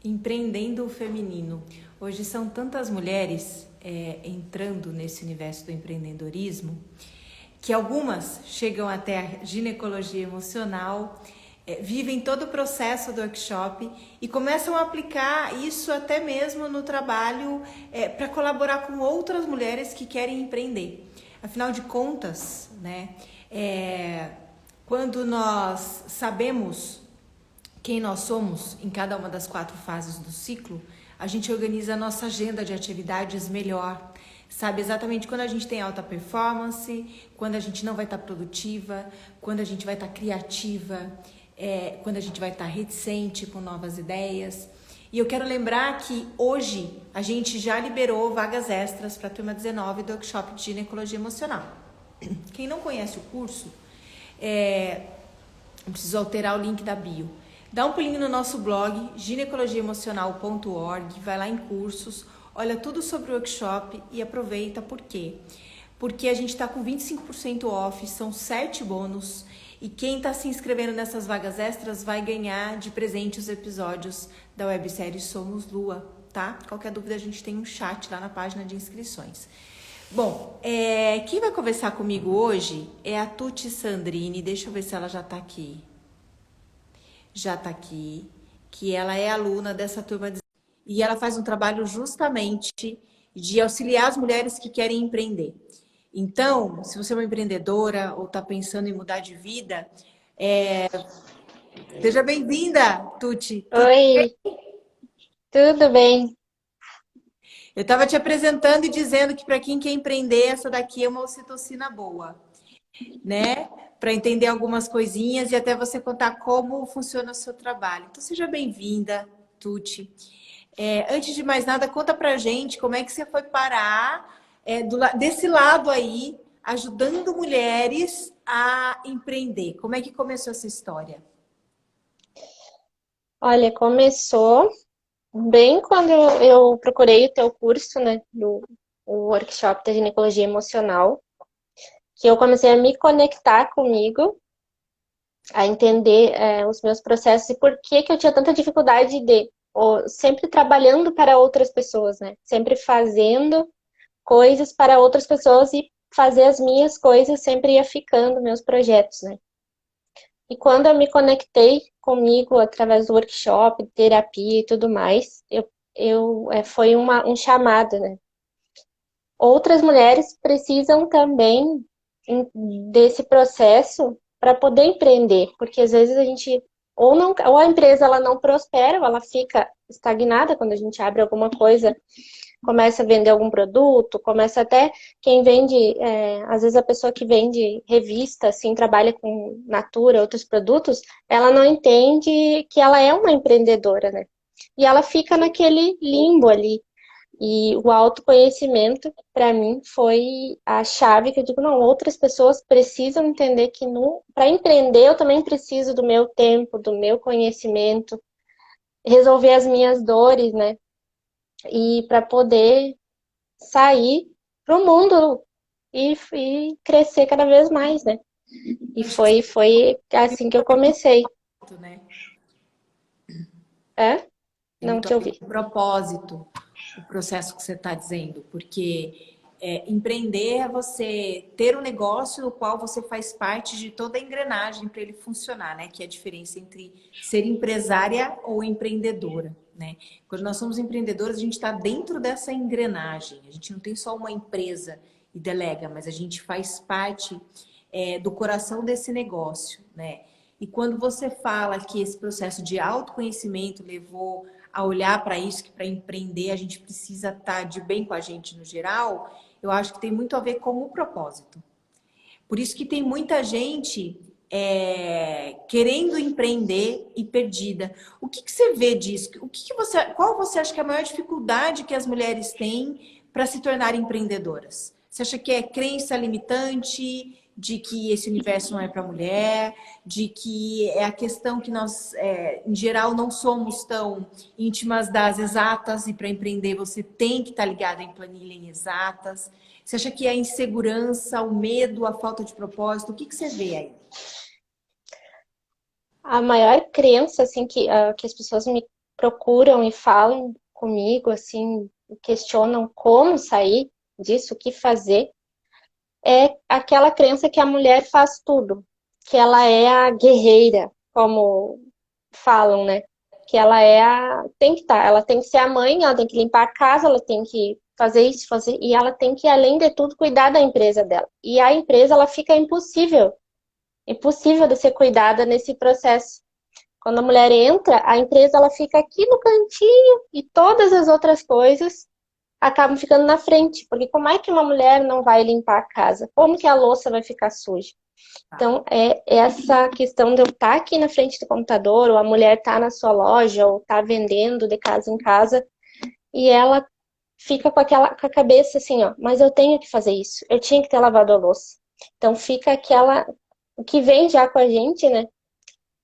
Empreendendo o feminino. Hoje são tantas mulheres entrando nesse universo do empreendedorismo que algumas chegam até a ginecologia emocional, vivem todo o processo do workshop e começam a aplicar isso até mesmo no trabalho para colaborar com outras mulheres que querem empreender. Afinal de contas, né, quando nós sabemos quem nós somos em cada uma das 4 fases do ciclo, a gente organiza a nossa agenda de atividades melhor. Sabe exatamente quando a gente tem alta performance, quando a gente não vai estar produtiva, quando a gente vai estar criativa, quando a gente vai estar reticente com novas ideias. E eu quero lembrar que hoje a gente já liberou vagas extras para a turma 19 do workshop de ginecologia emocional. Quem não conhece o curso, preciso alterar o link da bio. Dá um pulinho no nosso blog, ginecologiaemocional.org, vai lá em cursos, olha tudo sobre o workshop e aproveita. Por quê? Porque a gente está com 25% off, são 7 bônus e quem está se inscrevendo nessas vagas extras vai ganhar de presente os episódios da websérie Somos Lua, tá? Qualquer dúvida a gente tem um chat lá na página de inscrições. Bom, quem vai conversar comigo hoje é a Tuti Sandrini, deixa eu ver se ela já está aqui. Já está aqui, que ela é aluna dessa turma e ela faz um trabalho justamente de auxiliar as mulheres que querem empreender. Então, se você é uma empreendedora ou está pensando em mudar de vida, seja bem-vinda, Tuti. Oi, tudo bem? Eu estava te apresentando e dizendo que para quem quer empreender, essa daqui é uma ocitocina boa, né? Para entender algumas coisinhas e até você contar como funciona o seu trabalho. Então, seja bem-vinda, Tuti. Antes de mais nada, conta pra gente como é que você foi parar desse lado aí, ajudando mulheres a empreender. Como é que começou essa história? Olha, começou bem quando eu procurei o teu curso, né, do o workshop da ginecologia emocional, que eu comecei a me conectar comigo, a entender os meus processos e por que que eu tinha tanta dificuldade sempre trabalhando para outras pessoas, né, sempre fazendo coisas para outras pessoas e fazer as minhas coisas sempre ia ficando, meus projetos, né. E quando eu me conectei comigo através do workshop, terapia e tudo mais, foi um chamado, né? Outras mulheres precisam também desse processo para poder empreender, porque às vezes a gente ou a empresa ela não prospera, ou ela fica estagnada quando a gente abre alguma coisa, começa a vender algum produto, começa até quem vende, às vezes a pessoa que vende revista, assim, trabalha com Natura, outros produtos, ela não entende que ela é uma empreendedora, né? E ela fica naquele limbo ali. E o autoconhecimento, para mim, foi a chave que eu digo, não, outras pessoas precisam entender que para empreender eu também preciso do meu tempo, do meu conhecimento, resolver as minhas dores, né? E para poder sair para o mundo e crescer cada vez mais, né? E Acho que foi assim que eu comecei. você, né? É? Tem Não muito a te ver ouvi. com propósito, o processo que você está dizendo, porque empreender é você ter um negócio no qual você faz parte de toda a engrenagem para ele funcionar, né? Que é a diferença entre ser empresária ou empreendedora, né? Quando nós somos empreendedoras, a gente está dentro dessa engrenagem. A gente não tem só uma empresa e delega, mas a gente faz parte do coração desse negócio, né? E quando você fala que esse processo de autoconhecimento levou a olhar para isso, que para empreender a gente precisa estar de bem com a gente no geral, eu acho que tem muito a ver com o propósito. Por isso que tem muita gente querendo empreender e perdida. O que, que você vê disso? Qual você acha que é a maior dificuldade que as mulheres têm para se tornarem empreendedoras? Você acha que é crença limitante, de que esse universo não é para mulher, de que é a questão que nós, em geral, não somos tão íntimas das exatas e para empreender você tem que estar ligada em planilha em exatas? Você acha que é a insegurança, o medo, a falta de propósito? O que, que você vê aí? A maior crença, assim, que as pessoas me procuram e falam comigo, assim, questionam como sair disso, o que fazer, é aquela crença que a mulher faz tudo, que ela é a guerreira, como falam, né? Que ela é a. Tem que estar, ela tem que ser a mãe, ela tem que limpar a casa, ela tem que fazer isso, fazer. E ela tem que, além de tudo, cuidar da empresa dela. E a empresa, ela fica impossível de ser cuidada nesse processo. Quando a mulher entra, a empresa ela fica aqui no cantinho e todas as outras coisas acabam ficando na frente. Porque como é que uma mulher não vai limpar a casa? Como que a louça vai ficar suja? Então, é essa questão de eu estar aqui na frente do computador, ou a mulher estar na sua loja, ou estar vendendo de casa em casa, e ela fica com a cabeça assim, ó, mas eu tenho que fazer isso, eu tinha que ter lavado a louça. Então, fica o que vem já com a gente, né?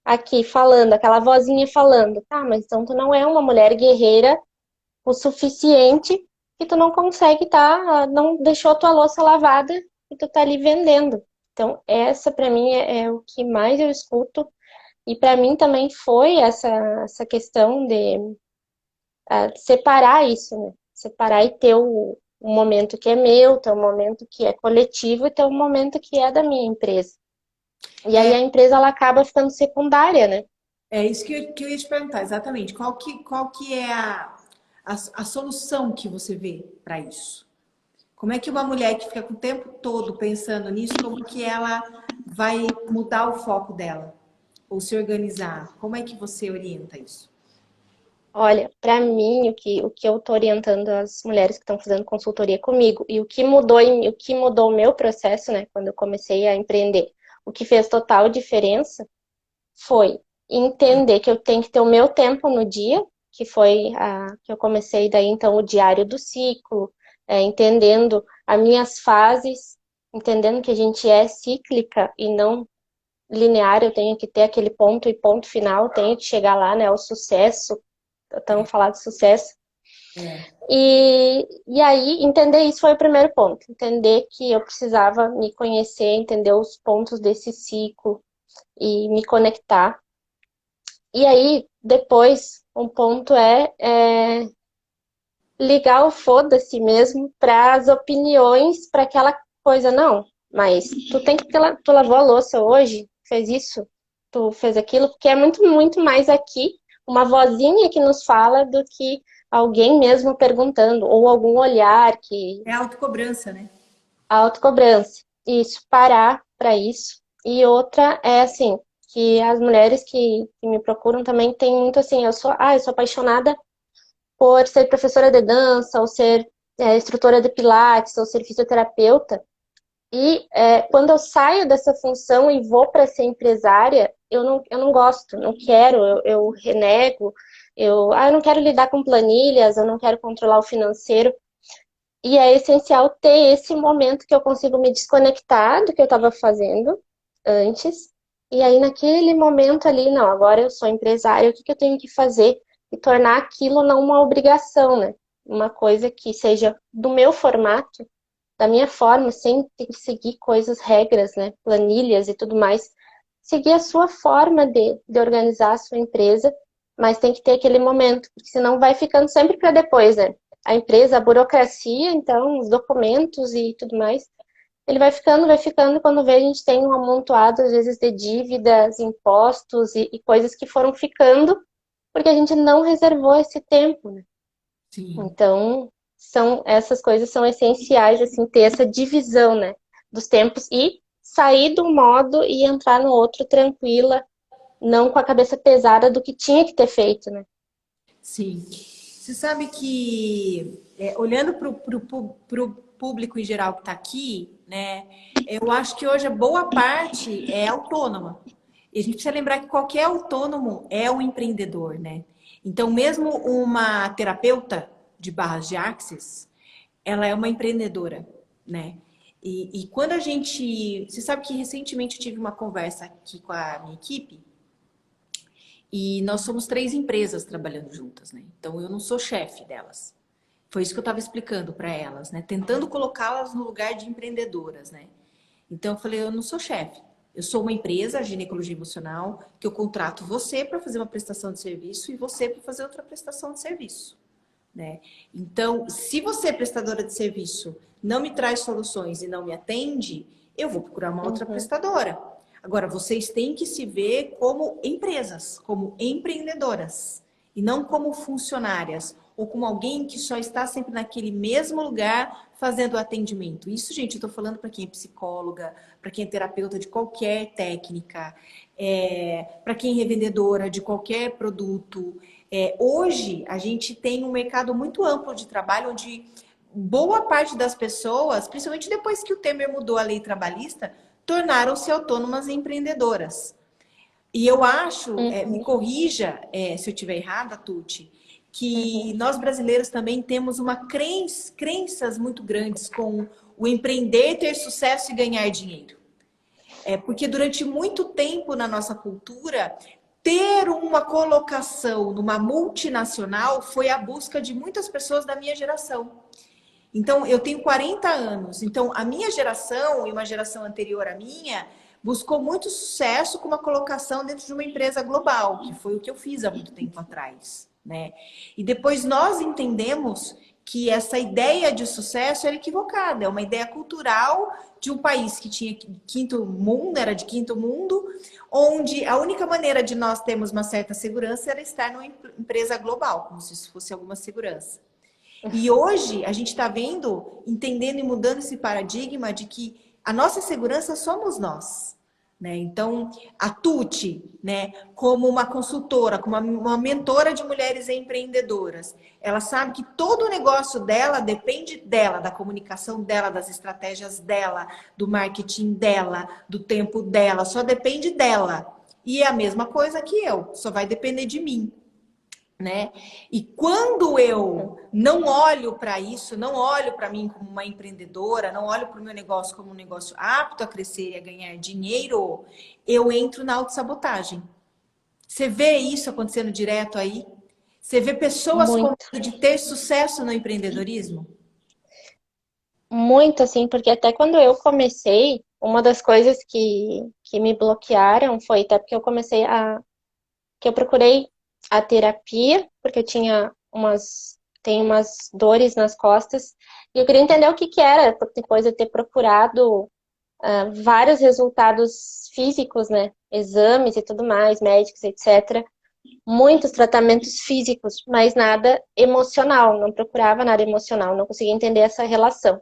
Aqui falando, aquela vozinha falando, tá, mas então tu não é uma mulher guerreira o suficiente que tu não consegue não deixou tua louça lavada e tu tá ali vendendo. Então, essa para mim é o que mais eu escuto. E para mim também foi essa questão de separar isso, né? Separar e ter o momento que é meu, ter o momento que é coletivo e ter o momento que é da minha empresa. E aí É, a empresa ela acaba ficando secundária, né? é isso que eu ia te perguntar, exatamente. Qual que é a solução que você vê para isso? Como é que uma mulher que fica com o tempo todo pensando nisso, como que ela vai mudar o foco dela? Ou se organizar? Como é que você orienta isso? Olha, para mim, o que eu estou orientando as mulheres que estão fazendo consultoria comigo e o que mudou o que mudou o meu processo, né, quando eu comecei a empreender, o que fez total diferença foi entender que eu tenho que ter o meu tempo no dia, que foi a que eu comecei daí então o diário do ciclo, entendendo as minhas fases, entendendo que a gente é cíclica e não linear, eu tenho que ter aquele ponto e ponto final, tenho que chegar lá, né, ao sucesso. Estamos falando de sucesso. É, E aí, entender isso foi o primeiro ponto. Entender que eu precisava me conhecer, entender os pontos desse ciclo e me conectar. E aí, depois, um ponto é ligar o foda-se mesmo para as opiniões, para aquela coisa, não. Mas tu tem que tu lavou a louça hoje, fez isso, tu fez aquilo, porque é muito, muito mais aqui uma vozinha que nos fala do que alguém mesmo perguntando, ou algum olhar que é autocobrança, né? a autocobrança. Isso, parar para isso. E outra é assim, que as mulheres que me procuram também têm muito assim, eu sou apaixonada por ser professora de dança, ou ser instrutora de pilates, ou ser fisioterapeuta. E quando eu saio dessa função e vou para ser empresária, eu não gosto, não quero, eu renego, eu não quero lidar com planilhas, eu não quero controlar o financeiro. E é essencial ter esse momento que eu consigo me desconectar do que eu estava fazendo antes. E aí, naquele momento ali, não, agora eu sou empresária, o que eu tenho que fazer? E tornar aquilo não uma obrigação, né? Uma coisa que seja do meu formato, da minha forma, sem ter que seguir coisas, regras, né? Planilhas e tudo mais. Seguir a sua forma de organizar a sua empresa, mas tem que ter aquele momento, porque senão vai ficando sempre para depois, né? A empresa, a burocracia, então, os documentos e tudo mais, ele vai ficando, quando vê a gente tem um amontoado, às vezes, de dívidas, impostos e coisas que foram ficando porque a gente não reservou esse tempo, né? Sim. Então, essas coisas são essenciais, assim, ter essa divisão, né, dos tempos e sair do modo e entrar no outro tranquila, não com a cabeça pesada do que tinha que ter feito, né? Sim. Você sabe que, olhando para o público em geral que está aqui, né, eu acho que hoje a boa parte é autônoma. E a gente precisa lembrar que qualquer autônomo é um empreendedor, né? Então, mesmo uma terapeuta de barras de axis, ela é uma empreendedora, né? E quando a gente. Você sabe que recentemente eu tive uma conversa aqui com a minha equipe. E nós somos três empresas trabalhando juntas, né? Então eu não sou chefe delas. Foi isso que eu estava explicando para elas, né? Tentando colocá-las no lugar de empreendedoras, né? Então eu falei, eu não sou chefe. Eu sou uma empresa, ginecologia emocional, que eu contrato você para fazer uma prestação de serviço e você para fazer outra prestação de serviço, né? Então, se você, prestadora de serviço, não me traz soluções e não me atende, eu vou procurar uma outra Uhum. prestadora. Agora, vocês têm que se ver como empresas, como empreendedoras, e não como funcionárias, ou como alguém que só está sempre naquele mesmo lugar fazendo atendimento. Isso, gente, eu estou falando para quem é psicóloga, para quem é terapeuta de qualquer técnica, para quem é revendedora de qualquer produto. Hoje, a gente tem um mercado muito amplo de trabalho, onde boa parte das pessoas, principalmente depois que o Temer mudou a lei trabalhista, tornaram-se autônomas e empreendedoras. E eu acho, me Uhum. corrija se eu estiver errada, Tuti, que Uhum. nós brasileiros também temos uma crenças muito grandes com o empreender, ter sucesso e ganhar dinheiro. Porque durante muito tempo na nossa cultura, ter uma colocação numa multinacional foi a busca de muitas pessoas da minha geração. Então, eu tenho 40 anos. Então, a minha geração e uma geração anterior à minha buscou muito sucesso com uma colocação dentro de uma empresa global, que foi o que eu fiz há muito tempo atrás, né? E depois nós entendemos que essa ideia de sucesso era equivocada, é uma ideia cultural de um país que tinha quinto mundo, era de quinto mundo, onde a única maneira de nós termos uma certa segurança era estar numa empresa global, como se isso fosse alguma segurança. E hoje a gente está vendo, entendendo e mudando esse paradigma de que a nossa segurança somos nós, né? Então, a Tuti, né, como uma consultora, como uma mentora de mulheres empreendedoras, ela sabe que todo o negócio dela depende dela, da comunicação dela, das estratégias dela, do marketing dela, do tempo dela, só depende dela. E é a mesma coisa que eu, só vai depender de mim, né? E quando eu não olho para isso, não olho para mim como uma empreendedora, não olho para o meu negócio como um negócio apto a crescer e a ganhar dinheiro, eu entro na autossabotagem. Você vê isso acontecendo direto aí? Você vê pessoas com Muito. medo de ter sucesso no empreendedorismo? Muito, assim, porque até quando eu comecei, uma das coisas que me bloquearam foi até porque eu comecei que eu procurei a terapia, porque eu tem umas dores nas costas, e eu queria entender o que que era, depois de ter procurado vários resultados físicos, né, exames e tudo mais, médicos, etc., muitos tratamentos físicos, mas nada emocional, não procurava nada emocional, não conseguia entender essa relação.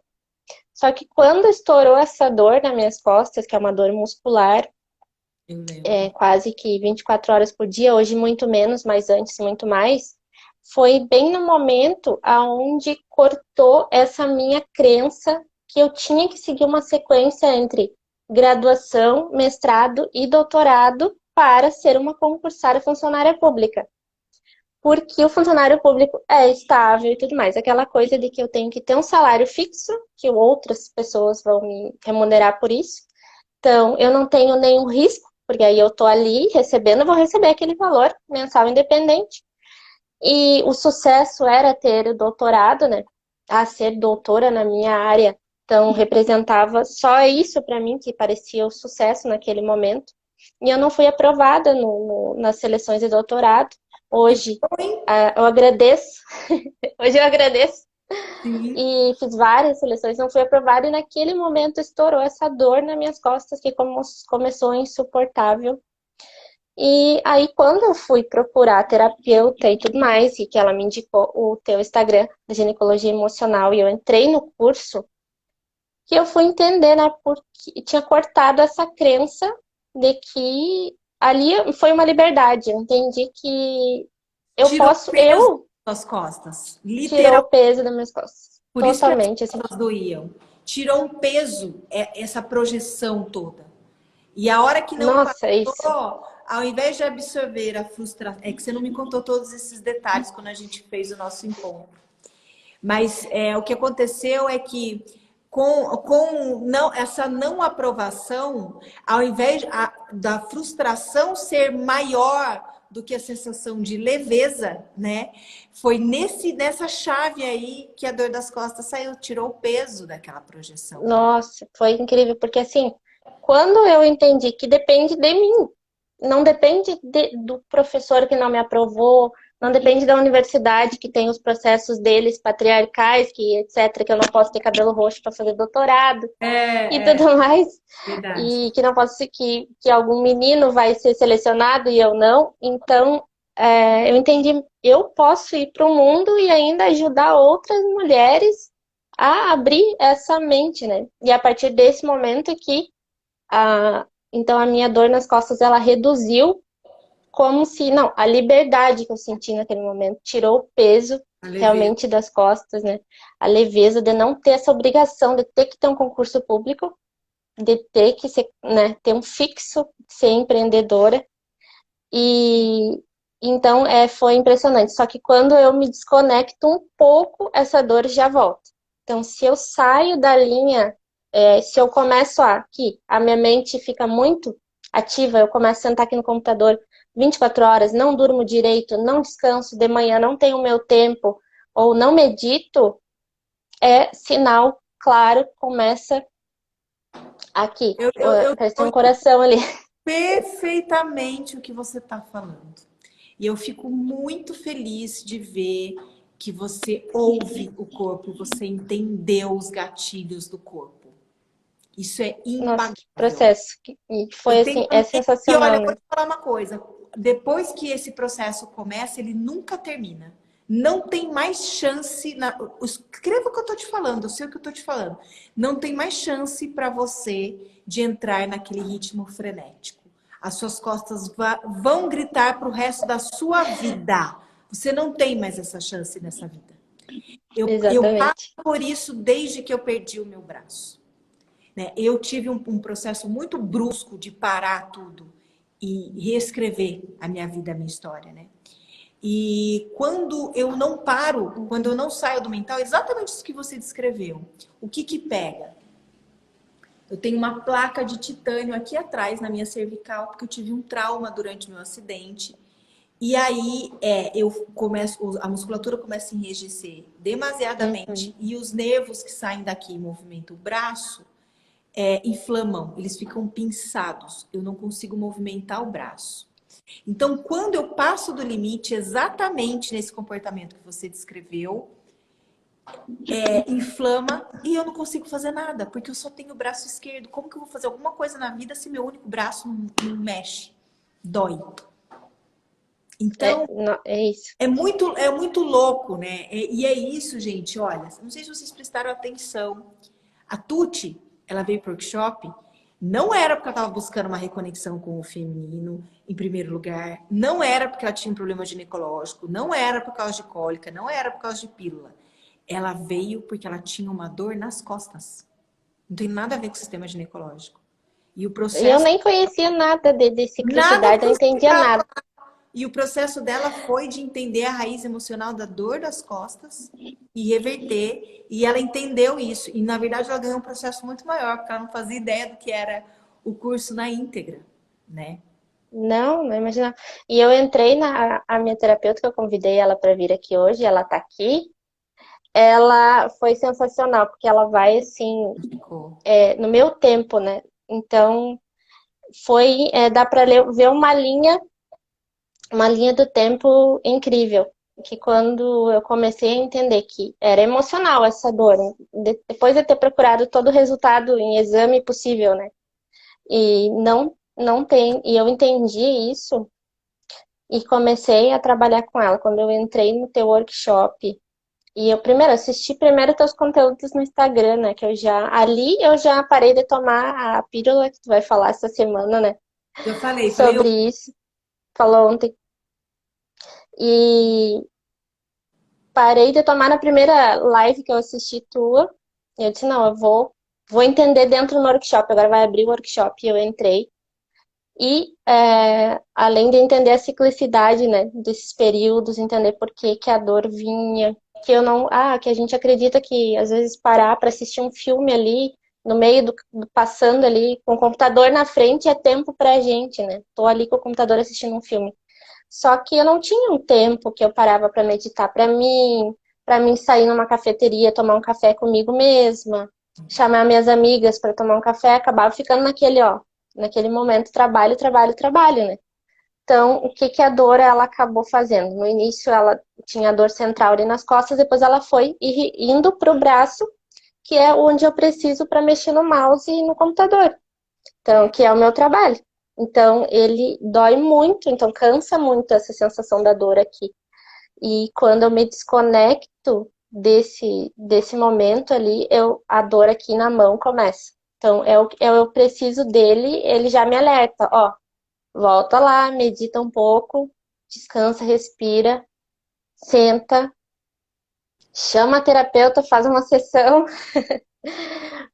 Só que quando estourou essa dor nas minhas costas, que é uma dor muscular, Eu lembro. quase que 24 horas por dia, hoje muito menos, mas antes muito mais, foi bem no momento aonde cortou essa minha crença que eu tinha que seguir uma sequência entre graduação, mestrado e doutorado para ser uma concursada funcionária pública. Porque o funcionário público é estável e tudo mais. Aquela coisa de que eu tenho que ter um salário fixo, que outras pessoas vão me remunerar por isso. Então, eu não tenho nenhum risco, porque aí eu tô ali recebendo, eu vou receber aquele valor mensal independente. E o sucesso era ter o doutorado, né? A ser doutora na minha área. Então, representava só isso para mim, que parecia o sucesso naquele momento. E eu não fui aprovada nas seleções de doutorado. E Hoje, foi, eu agradeço. Hoje eu agradeço. sim. E fiz várias seleções, não fui aprovada. E naquele momento estourou essa dor nas minhas costas, que começou insuportável. E aí, quando eu fui procurar terapeuta e tudo mais, e que ela me indicou o teu Instagram, da ginecologia emocional, e eu entrei no curso, que eu fui entender, né, porque tinha cortado essa crença de que ali foi uma liberdade. Eu entendi que Tirou o peso eu das suas costas, tirou literalmente. o peso das minhas costas. Por isso que as Totalmente, assim. costas doíam. Tirou um peso, essa projeção toda. E a hora que não Nossa, é isso. passou, ao invés de absorver a frustração. É que você não me contou todos esses detalhes quando a gente fez o nosso encontro. Mas o que aconteceu é que com não, essa não aprovação, ao invés da frustração ser maior do que a sensação de leveza, né? Foi nessa chave aí que a dor das costas saiu, tirou o peso daquela projeção. Nossa, foi incrível, porque assim, quando eu entendi que depende de mim, não depende do professor que não me aprovou, não depende da universidade que tem os processos deles patriarcais, que etc, que eu não posso ter cabelo roxo para fazer doutorado e É, tudo mais, verdade. e que não posso que algum menino vai ser selecionado e eu não. Então, eu entendi, eu posso ir para o mundo e ainda ajudar outras mulheres a abrir essa mente, né? E a partir desse momento que então a minha dor nas costas ela reduziu como se, não, a liberdade que eu senti naquele momento tirou o peso A leveza. realmente das costas, né? A leveza de não ter essa obrigação de ter que ter um concurso público, de ter que ser, né, ter um fixo, ser empreendedora. E então foi impressionante. Só que quando eu me desconecto um pouco, essa dor já volta. Então, se eu saio da linha, se eu começo aqui, a minha mente fica muito ativa, eu começo a sentar aqui no computador 24 horas, não durmo direito, não descanso, de manhã não tenho meu tempo, ou não medito, é sinal claro, começa aqui. Eu Parece ter um coração ali. perfeitamente o que você está falando. E eu fico muito feliz de ver que você ouve o corpo, você entendeu os gatilhos do corpo. Isso é Nossa, que impagável. processo. E Eu foi tenho assim, é e olha, sensacional, eu vou né? te falar uma coisa. Depois que esse processo começa, ele nunca termina. Não tem mais chance. Escreva o que eu estou te falando, eu sei o que eu estou te falando. Não tem mais chance para você de entrar naquele ritmo frenético. As suas costas vão gritar para o resto da sua vida. Você não tem mais essa chance nessa vida. Eu passo Exatamente. por isso desde que eu perdi o meu braço. Né? Eu tive um processo muito brusco de parar tudo e reescrever a minha vida, a minha história, né? E quando eu não paro, quando eu não saio do mental, é exatamente isso que você descreveu. O que que pega? Eu tenho uma placa de titânio aqui atrás na minha cervical, porque eu tive um trauma durante meu acidente. E aí eu começo, a musculatura começa a enrijecer demasiadamente Uhum. e os nervos que saem daqui e movimentam o braço inflamam, eles ficam pinçados. Eu não consigo movimentar o braço. Então, quando eu passo do limite, exatamente nesse comportamento que você descreveu, inflama e eu não consigo fazer nada, porque eu só tenho o braço esquerdo. Como que eu vou fazer alguma coisa na vida se meu único braço não mexe? Dói. Então, É isso. é muito louco, né? E é isso, gente. Olha, não sei se vocês prestaram atenção. A Tuti, ela veio para o workshop, não era porque ela estava buscando uma reconexão com o feminino, em primeiro lugar, não era porque ela tinha um problema ginecológico, não era por causa de cólica, não era por causa de pílula. Ela veio porque ela tinha uma dor nas costas. Não tem nada a ver com o sistema ginecológico. E o E eu processo, nem conhecia nada de nada ciclicidade, que não você entendia nada. e o processo dela foi de entender a raiz emocional da dor das costas e reverter. E ela entendeu isso. E, na verdade, ela ganhou um processo muito maior, porque ela não fazia ideia do que era o curso na íntegra, né? Não, não imaginava. E eu entrei a minha terapeuta, que eu convidei ela para vir aqui hoje, ela tá aqui. Ela foi sensacional, porque ela vai assim, Ficou. no meu tempo, né? Então, dá para ver uma linha do tempo incrível. Que quando eu comecei a entender que era emocional essa dor, né? Depois de ter procurado todo o resultado em exame possível, né? E não tem, e eu entendi isso e comecei a trabalhar com ela. Quando eu entrei no teu workshop, e eu primeiro assisti primeiro teus conteúdos no Instagram, né? Que eu já parei de tomar a pílula que tu vai falar essa semana, né? Eu falei, Sobre isso. Falou ontem. E parei de tomar na primeira live que eu assisti tua. Eu disse, não, vou entender dentro do workshop. Agora vai abrir o workshop. E eu entrei. E além de entender a ciclicidade, né, desses períodos, entender por que que a dor vinha, que eu não, que a gente acredita que às vezes parar para assistir um filme ali no meio passando ali com o computador na frente é tempo pra gente, né? Tô ali com o computador assistindo um filme. Só que eu não tinha um tempo que eu parava para meditar para mim sair numa cafeteria, tomar um café comigo mesma. chamar minhas amigas para tomar um café, acabava ficando naquele, ó, naquele momento, trabalho, trabalho, trabalho, né? Então, o que que a dor ela acabou fazendo? No início ela tinha dor central ali nas costas, depois ela foi indo para o braço, que é onde eu preciso para mexer no mouse e no computador. Então, que é o meu trabalho. Então, ele dói muito, então cansa muito essa sensação da dor aqui. E quando eu me desconecto desse momento ali, a dor aqui na mão começa. Então, eu preciso dele, ele já me alerta, ó, volta lá, medita um pouco, descansa, respira, senta, chama a terapeuta, faz uma sessão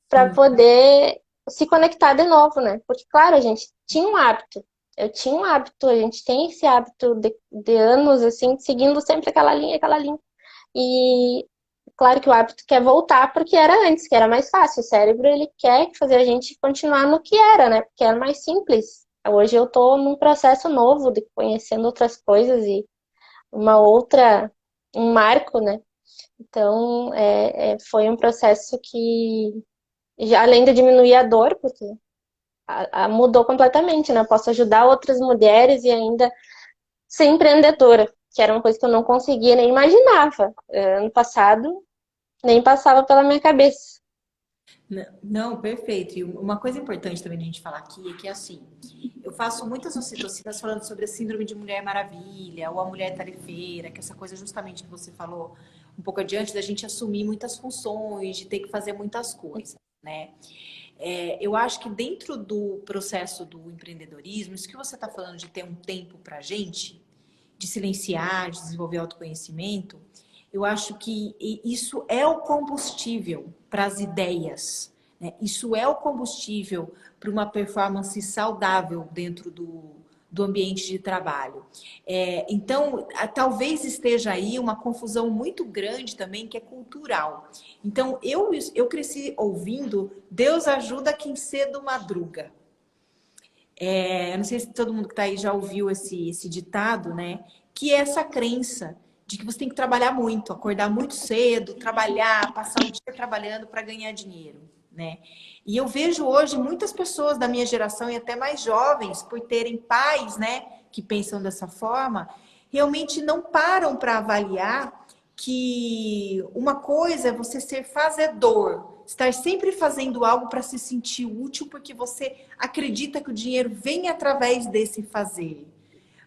para Sim. poder se conectar de novo, né? Porque, claro, a gente tinha um hábito. Eu tinha um hábito, a gente tem esse hábito de anos, assim, seguindo sempre aquela linha, aquela linha. E claro que o hábito quer voltar porque era antes, que era mais fácil. O cérebro, ele quer fazer a gente continuar no que era, né? Porque era mais simples. Hoje eu tô num processo novo de conhecendo outras coisas e uma outra, um marco, né? Então, foi um processo que, já, além de diminuir a dor, porque mudou completamente, né? Eu posso ajudar outras mulheres e ainda ser empreendedora, que era uma coisa que eu não conseguia nem imaginava. Ano passado, nem passava pela minha cabeça. Não, perfeito. E uma coisa importante também de a gente falar aqui é que, assim, eu faço muitas ocitocinas falando sobre a síndrome de Mulher Maravilha ou a mulher tarefeira, que é essa coisa justamente que você falou um pouco adiante da gente assumir muitas funções, de ter que fazer muitas coisas, né? Eu acho que dentro do processo do empreendedorismo, isso que você está falando de ter um tempo para gente, de silenciar, de desenvolver autoconhecimento, eu acho que isso é o combustível para as ideias, né? Isso é o combustível para uma performance saudável dentro do ambiente de trabalho. Então, talvez esteja aí uma confusão muito grande também, que é cultural. Então, eu cresci ouvindo Deus ajuda quem cedo madruga. Eu não sei se todo mundo que está aí já ouviu esse ditado, né? Que é essa crença de que você tem que trabalhar muito, acordar muito cedo, trabalhar, passar o dia trabalhando para ganhar dinheiro, né? E eu vejo hoje muitas pessoas da minha geração e até mais jovens, por terem pais, né, que pensam dessa forma, realmente não param para avaliar que uma coisa é você ser fazedor, estar sempre fazendo algo para se sentir útil, porque você acredita que o dinheiro vem através desse fazer.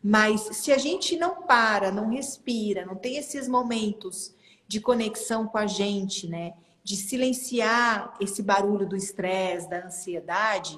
Mas se a gente não para, não respira, não tem esses momentos de conexão com a gente, né? De silenciar esse barulho do estresse, da ansiedade,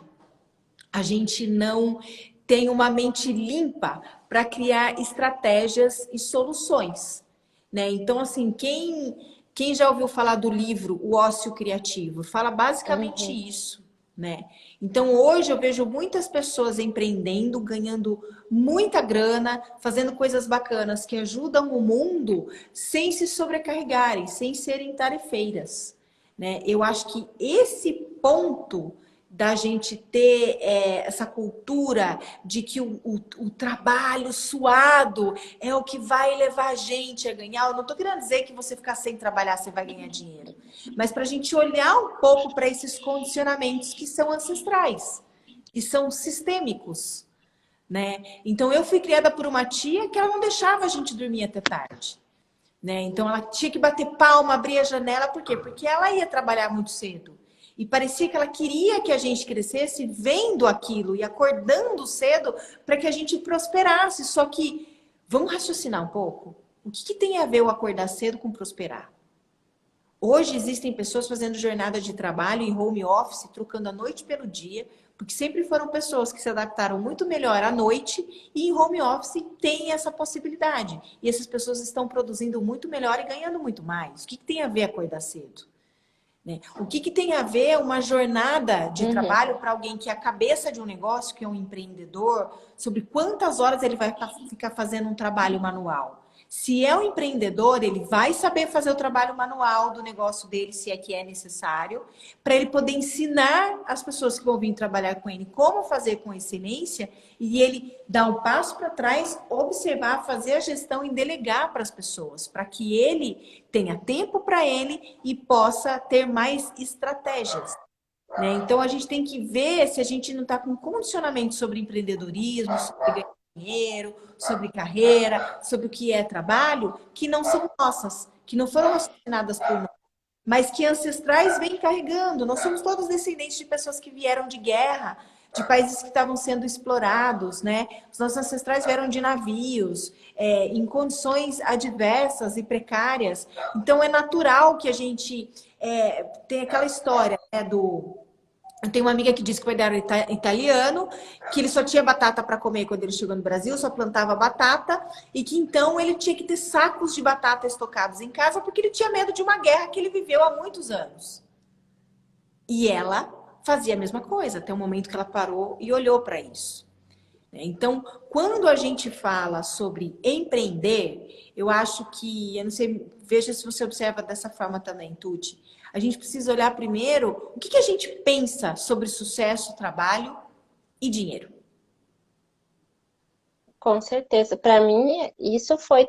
a gente não tem uma mente limpa para criar estratégias e soluções, né? Então, assim, quem já ouviu falar do livro O Ócio Criativo, fala basicamente Uhum. isso, né? Então, hoje eu vejo muitas pessoas empreendendo, ganhando muita grana, fazendo coisas bacanas que ajudam o mundo sem se sobrecarregarem, sem serem tarefeiras, né? Eu acho que esse ponto da gente ter essa cultura de que o trabalho suado é o que vai levar a gente a ganhar. Eu não estou querendo dizer que você ficar sem trabalhar você vai ganhar dinheiro, mas para a gente olhar um pouco para esses condicionamentos que são ancestrais, que são sistêmicos, né? Então eu fui criada por uma tia que ela não deixava a gente dormir até tarde. Né? Então ela tinha que bater palma, abrir a janela, por quê? Porque ela ia trabalhar muito cedo. E parecia que ela queria que a gente crescesse vendo aquilo e acordando cedo para que a gente prosperasse. Só que vamos raciocinar um pouco. O que tem a ver o acordar cedo com prosperar? Hoje existem pessoas fazendo jornada de trabalho em home office, trocando a noite pelo dia, porque sempre foram pessoas que se adaptaram muito melhor à noite e em home office tem essa possibilidade. E essas pessoas estão produzindo muito melhor e ganhando muito mais. O que tem a ver acordar cedo? Né? O que tem a ver uma jornada de Uhum. trabalho para alguém que é a cabeça de um negócio, que é um empreendedor, sobre quantas horas ele vai ficar fazendo um trabalho manual? Se é um empreendedor, ele vai saber fazer o trabalho manual do negócio dele, se é que é necessário, para ele poder ensinar as pessoas que vão vir trabalhar com ele como fazer com excelência e ele dar um passo para trás, observar, fazer a gestão e delegar para as pessoas, para que ele tenha tempo para ele e possa ter mais estratégias. Né? Então, a gente tem que ver se a gente não está com condicionamento sobre empreendedorismo, sobre ganhar dinheiro, sobre carreira, sobre o que é trabalho, que não são nossas, que não foram ensinadas por nós, mas que ancestrais vêm carregando. Nós somos todos descendentes de pessoas que vieram de guerra, de países que estavam sendo explorados, né? Os nossos ancestrais vieram de navios, em condições adversas e precárias. Então, é natural que a gente tenha aquela história, né, do... Eu tenho uma amiga que disse que o pai dela era italiano, que ele só tinha batata para comer quando ele chegou no Brasil, só plantava batata, e que então ele tinha que ter sacos de batata estocados em casa porque ele tinha medo de uma guerra que ele viveu há muitos anos. E ela fazia a mesma coisa, até o momento que ela parou e olhou para isso. Então, quando a gente fala sobre empreender, eu acho que, eu não sei, veja se você observa dessa forma também, Tuti. A gente precisa olhar primeiro o que a gente pensa sobre sucesso, trabalho e dinheiro. Com certeza. Para mim, isso foi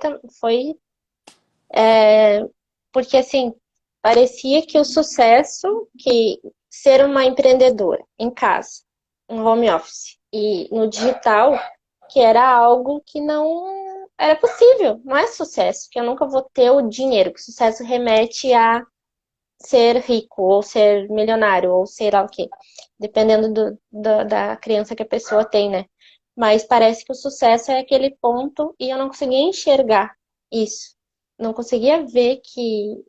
porque assim, parecia que o sucesso, que ser uma empreendedora em casa, um home office e no digital, que era algo que não era possível, não é sucesso, que eu nunca vou ter o dinheiro, que sucesso remete a ser rico, ou ser milionário, ou sei lá o quê, dependendo da criança que a pessoa tem, né? Mas parece que o sucesso é aquele ponto e eu não conseguia enxergar isso. Não conseguia ver que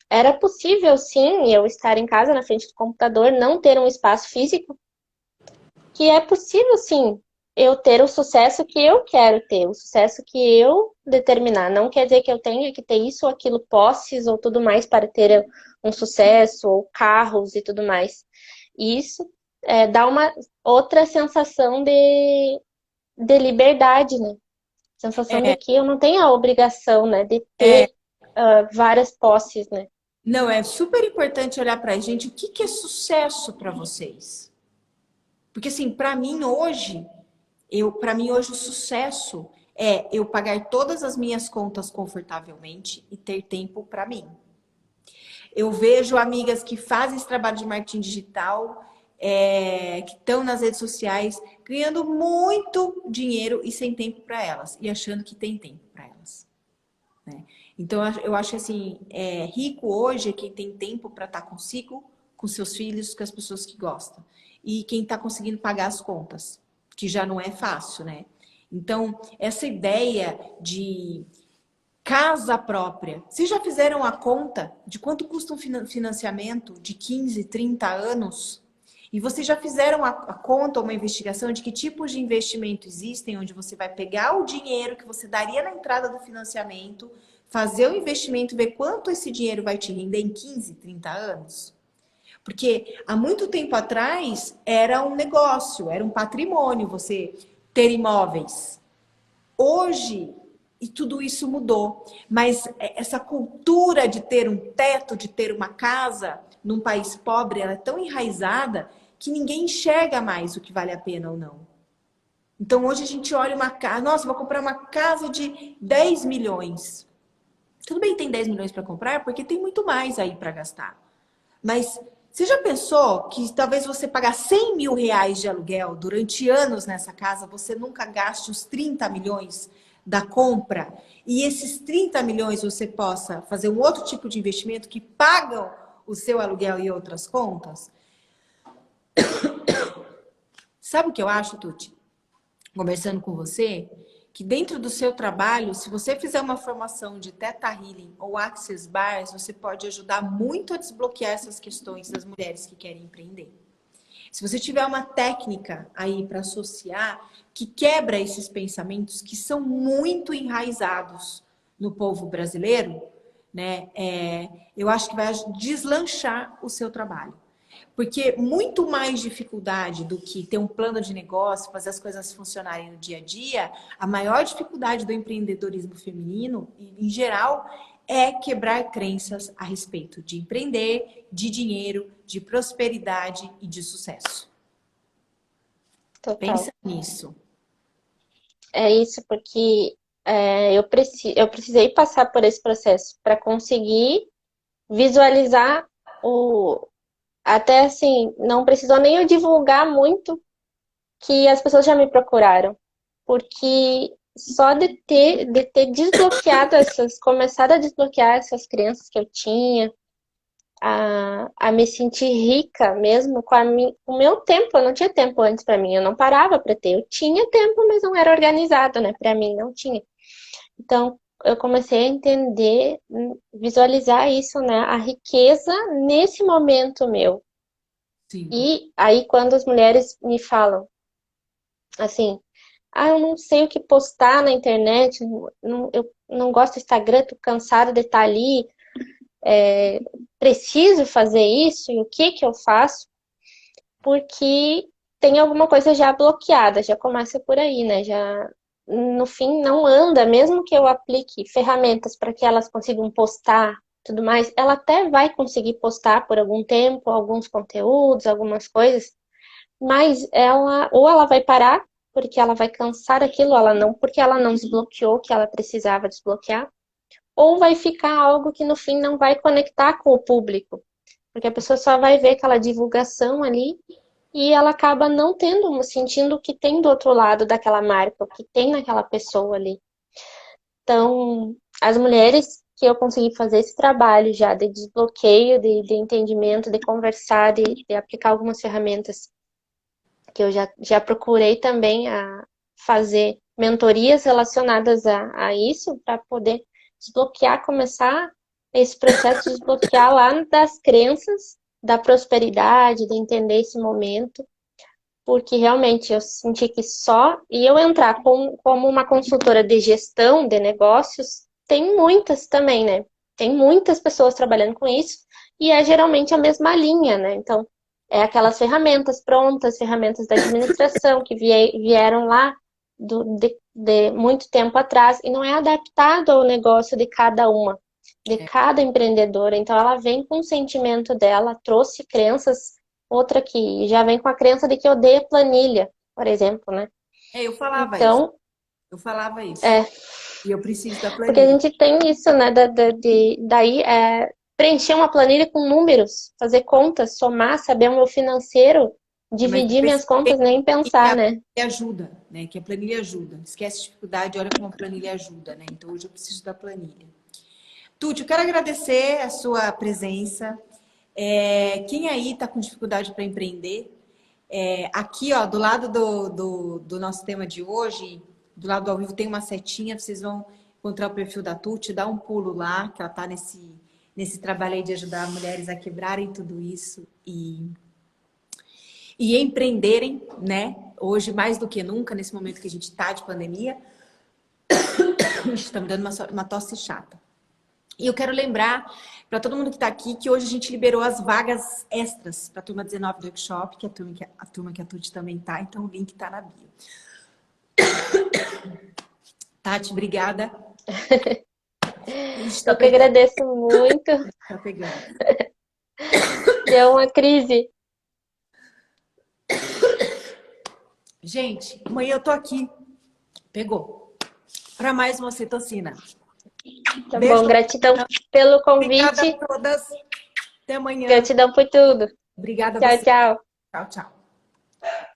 era possível, sim, eu estar em casa na frente do computador, não ter um espaço físico, que é possível, sim, eu ter o sucesso que eu quero ter, o sucesso que eu determinar. Não quer dizer que eu tenha que ter isso ou aquilo, posses ou tudo mais para ter um sucesso, ou carros e tudo mais. Isso dá uma outra sensação de liberdade, né? Sensação de É, que eu não tenho a obrigação, né, de é, ter várias posses, né? não, é super importante olhar para a gente o que é sucesso para vocês. Porque assim, para mim hoje o sucesso é eu pagar todas as minhas contas confortavelmente e ter tempo para mim. Eu vejo amigas que fazem esse trabalho de marketing digital, que estão nas redes sociais, ganhando muito dinheiro e sem tempo para elas, e achando que tem tempo para elas. Né? Então, eu acho que assim, rico hoje é quem tem tempo para estar consigo, com seus filhos, com as pessoas que gostam. E quem está conseguindo pagar as contas, que já não é fácil, né? Então, essa ideia de casa própria. Vocês já fizeram a conta de quanto custa um financiamento de 15, 30 anos? E vocês já fizeram a conta, uma investigação de que tipos de investimento existem, onde você vai pegar o dinheiro que você daria na entrada do financiamento, fazer o investimento, ver quanto esse dinheiro vai te render em 15, 30 anos? Porque há muito tempo atrás era um negócio, era um patrimônio você ter imóveis. Hoje, e tudo isso mudou. Mas essa cultura de ter um teto, de ter uma casa num país pobre, ela é tão enraizada que ninguém enxerga mais o que vale a pena ou não. Então hoje a gente olha uma casa, nossa, vou comprar uma casa de 10 milhões. Tudo bem, tem 10 milhões para comprar, porque tem muito mais aí para gastar. Mas você já pensou que talvez você pagar 100 mil reais de aluguel durante anos nessa casa, você nunca gaste os 30 milhões da compra e esses 30 milhões você possa fazer um outro tipo de investimento que pagam o seu aluguel e outras contas? Sabe o que eu acho, Tuti? Conversando com você, que dentro do seu trabalho, se você fizer uma formação de Theta Healing ou Access Bars, você pode ajudar muito a desbloquear essas questões das mulheres que querem empreender. Se você tiver uma técnica aí para associar que quebra esses pensamentos que são muito enraizados no povo brasileiro, né? Eu acho que vai deslanchar o seu trabalho. Porque muito mais dificuldade do que ter um plano de negócio, fazer as coisas funcionarem no dia a dia, a maior dificuldade do empreendedorismo feminino, em geral, é quebrar crenças a respeito de empreender, de dinheiro, de prosperidade e de sucesso. Total. Pensa nisso. É isso, porque eu precisei passar por esse processo para conseguir visualizar o. Até assim, não precisou nem eu divulgar muito que as pessoas já me procuraram. Porque só de ter desbloqueado essas, começado a desbloquear essas crenças que eu tinha, a me sentir rica mesmo com o meu tempo. Eu não tinha tempo antes para mim, eu não parava para ter. Eu tinha tempo, mas não era organizado, né? Para mim não tinha. Então, eu comecei a entender, visualizar isso, né? A riqueza nesse momento meu. Sim. E aí, quando as mulheres me falam assim, eu não sei o que postar na internet, eu não gosto do Instagram, tô cansada de estar ali, preciso fazer isso, e o que que eu faço? Porque tem alguma coisa já bloqueada, já começa por aí, né? Já no fim não anda, mesmo que eu aplique ferramentas para que elas consigam postar, tudo mais, ela até vai conseguir postar por algum tempo, alguns conteúdos, algumas coisas, mas ela ou ela vai parar porque ela vai cansar daquilo, ela não, porque ela não desbloqueou o que ela precisava desbloquear, ou vai ficar algo que no fim não vai conectar com o público, porque a pessoa só vai ver aquela divulgação ali e ela acaba não tendo, sentindo o que tem do outro lado daquela marca, o que tem naquela pessoa ali. Então, as mulheres que eu consegui fazer esse trabalho já de desbloqueio, de entendimento, de conversar, de aplicar algumas ferramentas que eu já procurei também a fazer mentorias relacionadas a isso, para poder desbloquear, começar esse processo de desbloquear lá das crenças, da prosperidade, de entender esse momento, porque realmente eu senti que só e eu entrar como uma consultora de gestão de negócios, tem muitas também, né? Tem muitas pessoas trabalhando com isso e é geralmente a mesma linha, né? Então, é aquelas ferramentas prontas, ferramentas da administração que vieram lá de muito tempo atrás e não é adaptado ao negócio de cada uma, de cada empreendedora. Então, ela vem com o sentimento dela, trouxe crenças. Outra que já vem com a crença de que odeia planilha, por exemplo, né? Eu falava isso. Então, Eu falava isso. é, E eu preciso da porque a planilha. gente tem isso, né? Daí preencher uma planilha com números, fazer contas, somar, saber o meu financeiro, Mas eu dividir minhas percebi contas, nem que pensar, a né? planilha ajuda, né? Que a planilha ajuda. Esquece a dificuldade, olha como a planilha ajuda, né? Então hoje eu preciso da planilha. Tuti, eu quero agradecer a sua presença. Quem aí está com dificuldade para empreender, aqui, ó, do lado do nosso tema de hoje, do lado do ao vivo, tem uma setinha, vocês vão encontrar o perfil da Tuti, dá um pulo lá, que ela está nesse trabalho aí de ajudar mulheres a quebrarem tudo isso e empreenderem, né? Hoje, mais do que nunca, nesse momento que a gente está de pandemia, está me dando uma tosse chata. E eu quero lembrar para todo mundo que está aqui que hoje a gente liberou as vagas extras para a turma 19 do workshop, que é a turma que a Tuti também tá, então o link está na bio. Tati, obrigada. Ixi, tá Eu que pegando, agradeço muito. tá pegando. Deu uma crise. Gente, amanhã eu tô aqui. Pegou. Para mais uma citocina. Tá Beijo. bom, gratidão pelo Obrigada convite, a todas. Até amanhã. gratidão por tudo. Obrigada a Tchau, você. tchau. Tchau, tchau.